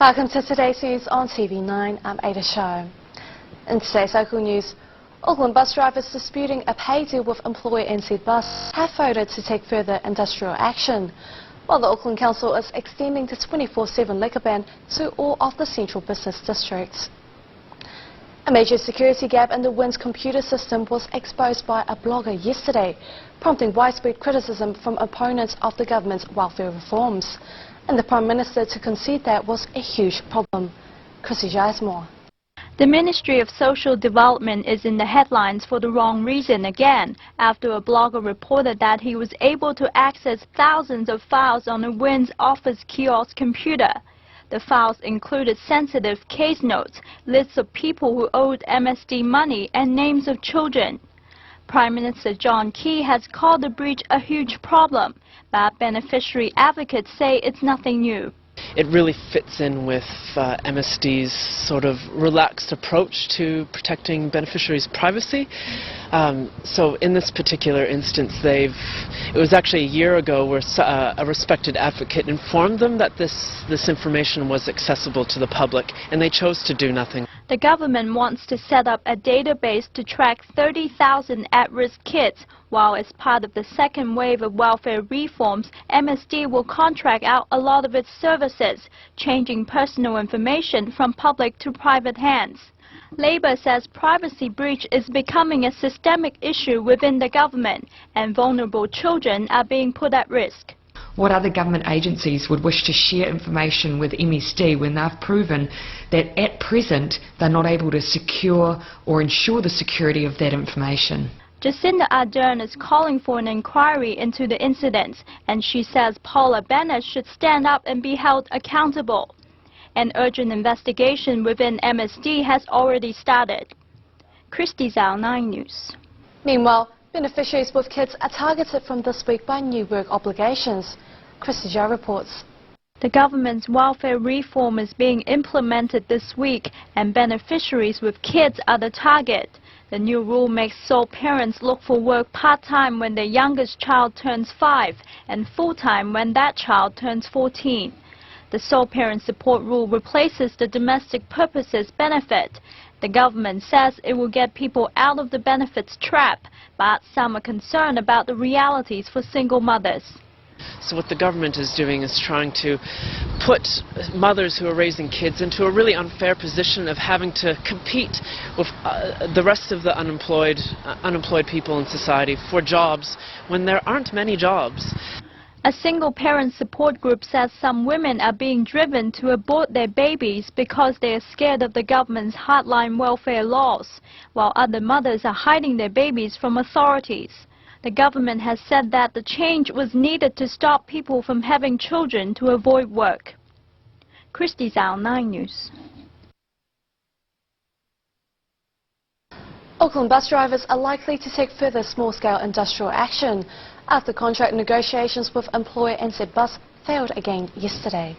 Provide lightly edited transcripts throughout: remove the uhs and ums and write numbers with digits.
Welcome to today's news on TV9. I'm Ada Show. In today's local news, Auckland bus drivers disputing a pay deal with employer NZ Bus have voted to take further industrial action, while the Auckland Council is extending the 24/7 liquor ban to all of the central business districts. A major security gap in the WINZ computer system was exposed by a blogger yesterday, prompting widespread criticism from opponents of the government's welfare reforms. And the Prime Minister to concede that was a huge problem. Chrissy Jasmore. The Ministry of Social Development is in the headlines for the wrong reason again, after a blogger reported that he was able to access thousands of files on a WINZ office kiosk computer. The files included sensitive case notes, lists of people who owed MSD money, and names of children. Prime Minister John Key has called the breach a huge problem, but beneficiary advocates say it's nothing new. It really fits in with MSD's sort of relaxed approach to protecting beneficiaries' privacy. So in this particular instance, it was actually a year ago where a respected advocate informed them that this information was accessible to the public, and they chose to do nothing. The government wants to set up a database to track 30,000 at-risk kids, while as part of the second wave of welfare reforms, MSD will contract out a lot of its services, changing personal information from public to private hands. Labour says privacy breach is becoming a systemic issue within the government, and vulnerable children are being put at risk. What other government agencies would wish to share information with MSD when they've proven that at present they're not able to secure or ensure the security of that information? Jacinda Ardern is calling for an inquiry into the incidents, and she says Paula Bennett should stand up and be held accountable. An urgent investigation within MSD has already started. Christy Zhao, 9 News. Meanwhile, beneficiaries with kids are targeted from this week by new work obligations. Christy Zhao reports. The government's welfare reform is being implemented this week, and beneficiaries with kids are the target. The new rule makes sole parents look for work part-time when their youngest child turns 5 and full-time when that child turns 14. The sole parent support rule replaces the domestic purposes benefit. The government says it will get people out of the benefits trap, but some are concerned about the realities for single mothers. So what the government is doing is trying to put mothers who are raising kids into a really unfair position of having to compete with the rest of the unemployed people in society for jobs when there aren't many jobs. A single-parent support group says some women are being driven to abort their babies because they are scared of the government's hardline welfare laws, while other mothers are hiding their babies from authorities. The government has said that the change was needed to stop people from having children to avoid work. Christy Zhao, 9 News. Auckland bus drivers are likely to take further small-scale industrial action after contract negotiations with employer NZ Bus failed again yesterday.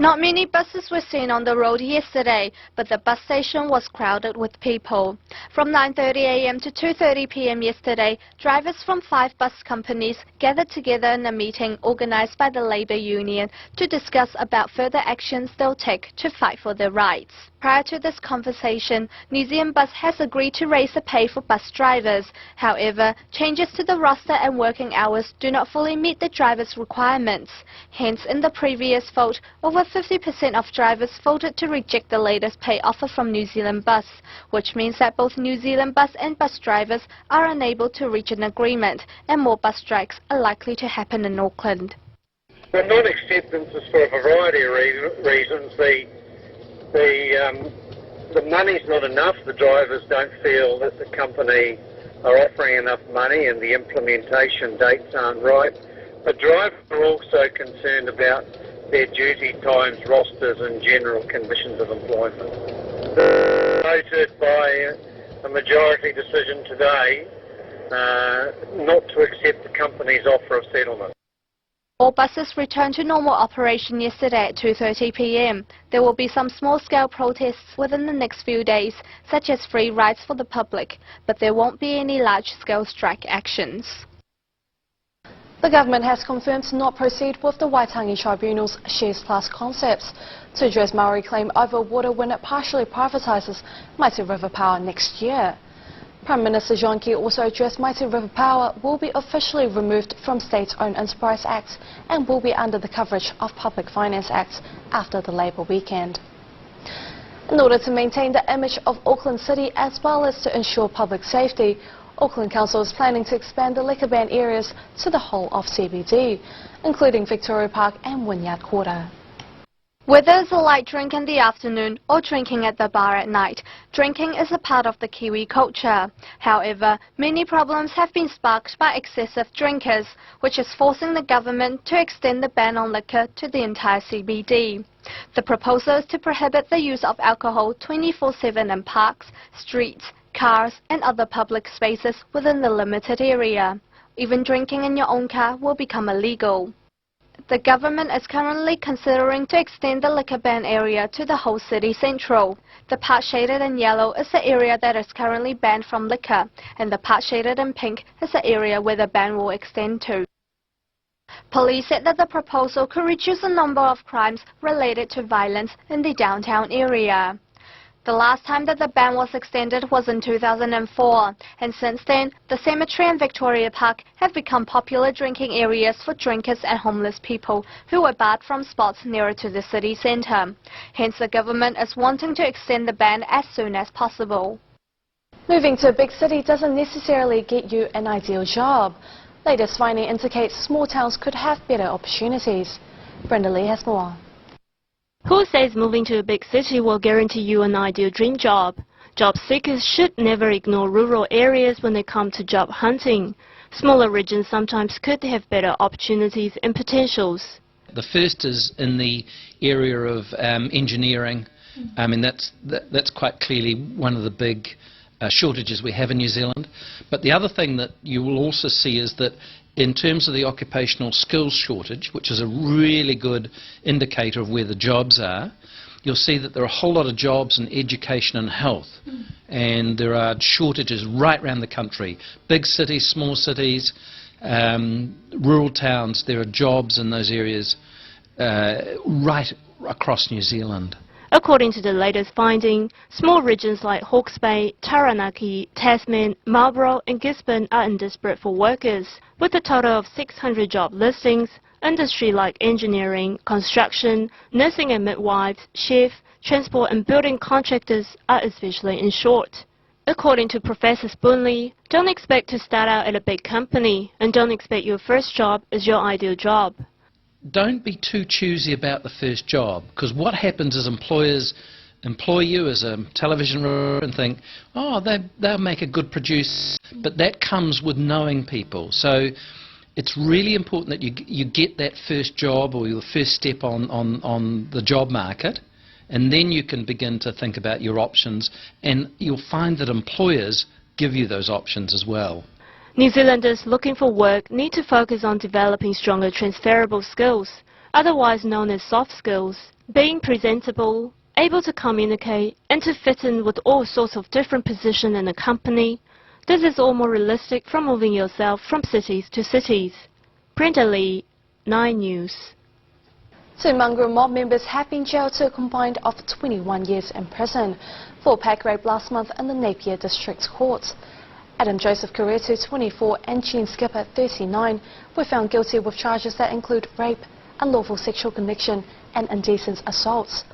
Not many buses were seen on the road yesterday, but the bus station was crowded with people. From 9:30 a.m. to 2:30 p.m. yesterday, drivers from 5 bus companies gathered together in a meeting organised by the Labour Union to discuss about further actions they'll take to fight for their rights. Prior to this conversation, New Zealand Bus has agreed to raise the pay for bus drivers. However, changes to the roster and working hours do not fully meet the drivers' requirements. Hence, in the previous vote, over 50% of drivers voted to reject the latest pay offer from New Zealand Bus, which means that both New Zealand Bus and bus drivers are unable to reach an agreement, and more bus strikes are likely to happen in Auckland. The non-acceptance is for a variety of reasons. The money's not enough. The drivers don't feel that the company are offering enough money, and the implementation dates aren't right. The drivers are also concerned about their duty times, rosters and general conditions of employment. Voted by a majority decision today not to accept the company's offer of settlement. All buses returned to normal operation yesterday at 2:30 p.m. There will be some small-scale protests within the next few days, such as free rides for the public, but there won't be any large-scale strike actions. The government has confirmed to not proceed with the Waitangi Tribunal's Shares Plus concepts to address Maori claim over water when it partially privatises Mighty River Power next year. Prime Minister John Key also addressed Mighty River Power will be officially removed from State-Owned Enterprise Act and will be under the coverage of Public Finance Act after the Labour weekend. In order to maintain the image of Auckland City as well as to ensure public safety, Auckland Council is planning to expand the liquor ban areas to the whole of CBD, including Victoria Park and Wynyard Quarter. Whether it's a light drink in the afternoon or drinking at the bar at night, drinking is a part of the Kiwi culture. However, many problems have been sparked by excessive drinkers, which is forcing the government to extend the ban on liquor to the entire CBD. The proposal is to prohibit the use of alcohol 24/7 in parks, streets, cars and other public spaces within the limited area. Even drinking in your own car will become illegal. The government is currently considering to extend the liquor ban area to the whole city central. The part shaded in yellow is the area that is currently banned from liquor, and the part shaded in pink is the area where the ban will extend to. Police said that the proposal could reduce the number of crimes related to violence in the downtown area. The last time that the ban was extended was in 2004, and since then, the cemetery and Victoria Park have become popular drinking areas for drinkers and homeless people who are barred from spots nearer to the city centre. Hence, the government is wanting to extend the ban as soon as possible. Moving to a big city doesn't necessarily get you an ideal job. Latest finding indicates small towns could have better opportunities. Brenda Lee has more. Who says moving to a big city will guarantee you an ideal dream job? Job seekers should never ignore rural areas when they come to job hunting. Smaller regions sometimes could have better opportunities and potentials. The first is in the area of engineering. I mean, that's quite clearly one of the big shortages we have in New Zealand. But the other thing that you will also see is that in terms of the occupational skills shortage, which is a really good indicator of where the jobs are, you'll see that there are a whole lot of jobs in education and health. And there are shortages right around the country. Big cities, small cities, rural towns, there are jobs in those areas right across New Zealand. According to the latest finding, small regions like Hawke's Bay, Taranaki, Tasman, Marlborough and Gisborne are in desperate for workers. With a total of 600 job listings, industry like engineering, construction, nursing and midwives, chef, transport and building contractors are especially in short. According to Professor Spoonley, don't expect to start out at a big company and don't expect your first job is your ideal job. Don't be too choosy about the first job, because what happens is employers employ you as a television reviewer and think, oh, they'll make a good producer, but that comes with knowing people. So it's really important that you get that first job or your first step on the job market, and then you can begin to think about your options, and you'll find that employers give you those options as well. New Zealanders looking for work need to focus on developing stronger transferable skills, otherwise known as soft skills. Being presentable, able to communicate, and to fit in with all sorts of different positions in a company. This is all more realistic from moving yourself from cities to cities. Brenda Lee, 9 News. 2 mongrel mob members have been jailed to a combined of 21 years in prison for pack rape last month in the Napier District Court. Adam Joseph Karetu, 24, and Jean Skipper, 39, were found guilty with charges that include rape, unlawful sexual connection and indecent assaults.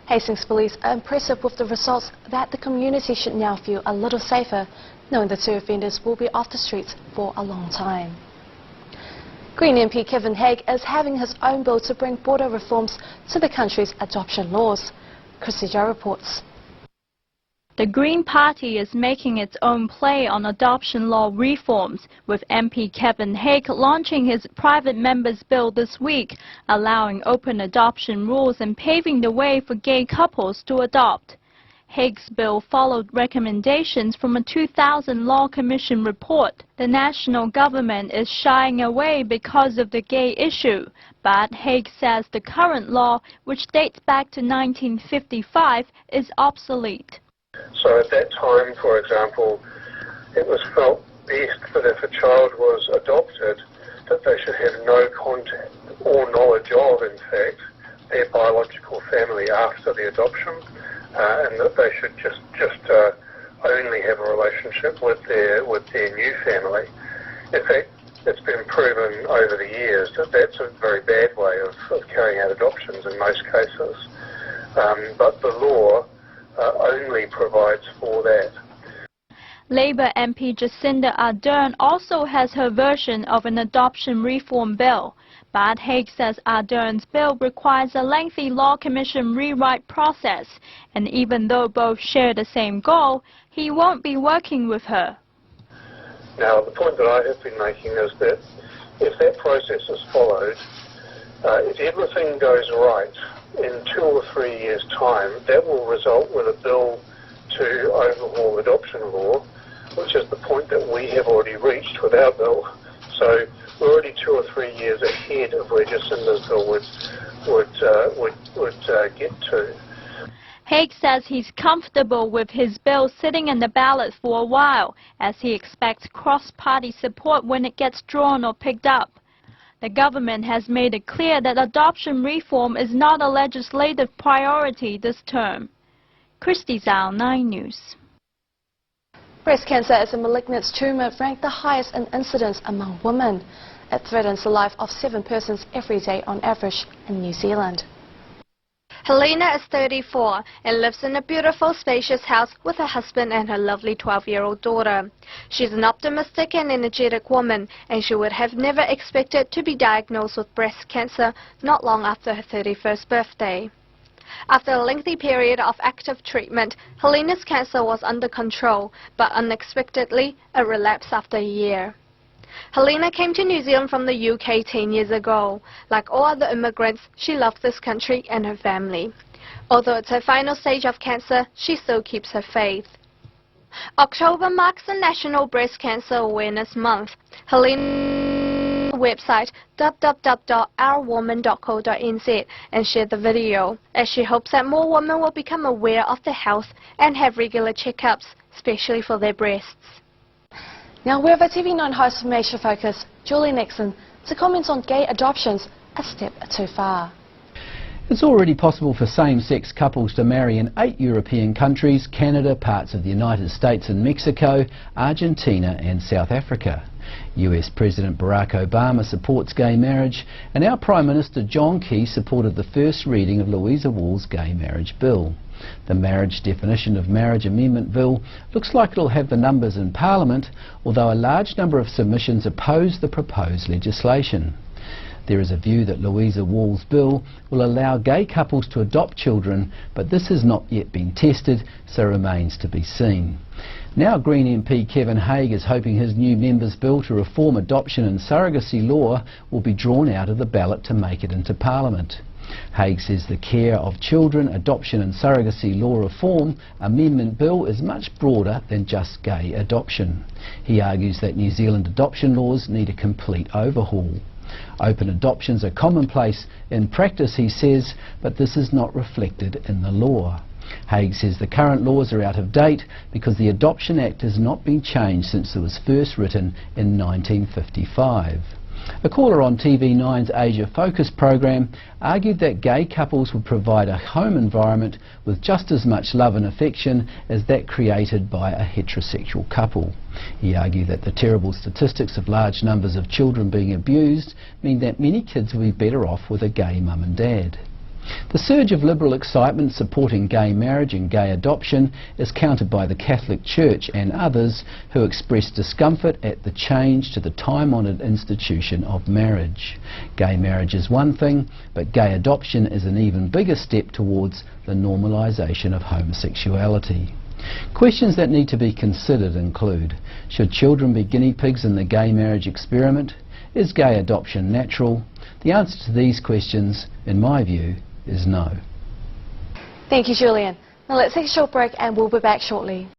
Hastings police are impressive with the results that the community should now feel a little safer, knowing the 2 offenders will be off the streets for a long time. Green MP Kevin Hague is having his own bill to bring border reforms to the country's adoption laws. Chrissy Joe reports. The Green Party is making its own play on adoption law reforms, with MP Kevin Hague launching his private member's bill this week, allowing open adoption rules and paving the way for gay couples to adopt. Hague's bill followed recommendations from a 2000 Law Commission report. The national government is shying away because of the gay issue, but Hague says the current law, which dates back to 1955, is obsolete. So at that time, for example, it was felt best that if a child was adopted, that they should have no contact or knowledge of, in fact, their biological family after the adoption, and that they should just only have a relationship with their new family. In fact, it's been proven over the years that that's a very bad way of carrying out adoptions in most cases. But the law only provides for that. Labour MP Jacinda Ardern also has her version of an adoption reform bill. But Haigh says Ardern's bill requires a lengthy Law Commission rewrite process, and even though both share the same goal, he won't be working with her. Now, the point that I have been making is that if that process is followed, if everything goes right, in 2 or 3 years' time, that will result with a bill to overhaul adoption law, which is the point that we have already reached with our bill. So we're already 2 or 3 years ahead of where Jacinda's bill would get to. Haigh says he's comfortable with his bill sitting in the ballot for a while, as he expects cross-party support when it gets drawn or picked up. The government has made it clear that adoption reform is not a legislative priority this term. Christy Zhao, 9 News. Breast cancer is a malignant tumour ranked the highest in incidence among women. It threatens the life of 7 persons every day on average in New Zealand. Helena is 34 and lives in a beautiful, spacious house with her husband and her lovely 12-year-old daughter. She's an optimistic and energetic woman, and she would have never expected to be diagnosed with breast cancer not long after her 31st birthday. After a lengthy period of active treatment, Helena's cancer was under control, but unexpectedly, it relapsed after a year. Helena came to New Zealand from the UK 10 years ago. Like all other immigrants, she loved this country and her family. Although it's her final stage of cancer, she still keeps her faith. October marks the National Breast Cancer Awareness Month. Helena's website www.ourwoman.co.nz and shared the video, as she hopes that more women will become aware of their health and have regular checkups, especially for their breasts. Now we have a TV9 host from Asia Focus, Julie Nixon, to comment on gay adoptions a step too far. It's already possible for same-sex couples to marry in 8 European countries, Canada, parts of the United States and Mexico, Argentina and South Africa. US President Barack Obama supports gay marriage, and our Prime Minister John Key supported the first reading of Louisa Wall's gay marriage bill. The Marriage Definition of Marriage Amendment Bill looks like it'll have the numbers in Parliament, although a large number of submissions oppose the proposed legislation. There is a view that Louisa Wall's bill will allow gay couples to adopt children, but this has not yet been tested, so remains to be seen. Now Green MP Kevin Haigh is hoping his new member's bill to reform adoption and surrogacy law will be drawn out of the ballot to make it into Parliament. Haigh says the Care of Children, Adoption and Surrogacy Law Reform Amendment Bill is much broader than just gay adoption. He argues that New Zealand adoption laws need a complete overhaul. Open adoptions are commonplace in practice, he says, but this is not reflected in the law. Haigh says the current laws are out of date because the Adoption Act has not been changed since it was first written in 1955. A caller on TV9's Asia Focus program argued that gay couples would provide a home environment with just as much love and affection as that created by a heterosexual couple. He argued that the terrible statistics of large numbers of children being abused mean that many kids will be better off with a gay mum and dad. The surge of liberal excitement supporting gay marriage and gay adoption is countered by the Catholic Church and others who express discomfort at the change to the time-honoured institution of marriage. Gay marriage is one thing, but gay adoption is an even bigger step towards the normalisation of homosexuality. Questions that need to be considered include: should children be guinea pigs in the gay marriage experiment? Is gay adoption natural? The answer to these questions, in my view, is no. Thank you, Julian. Now let's take a short break and we'll be back shortly.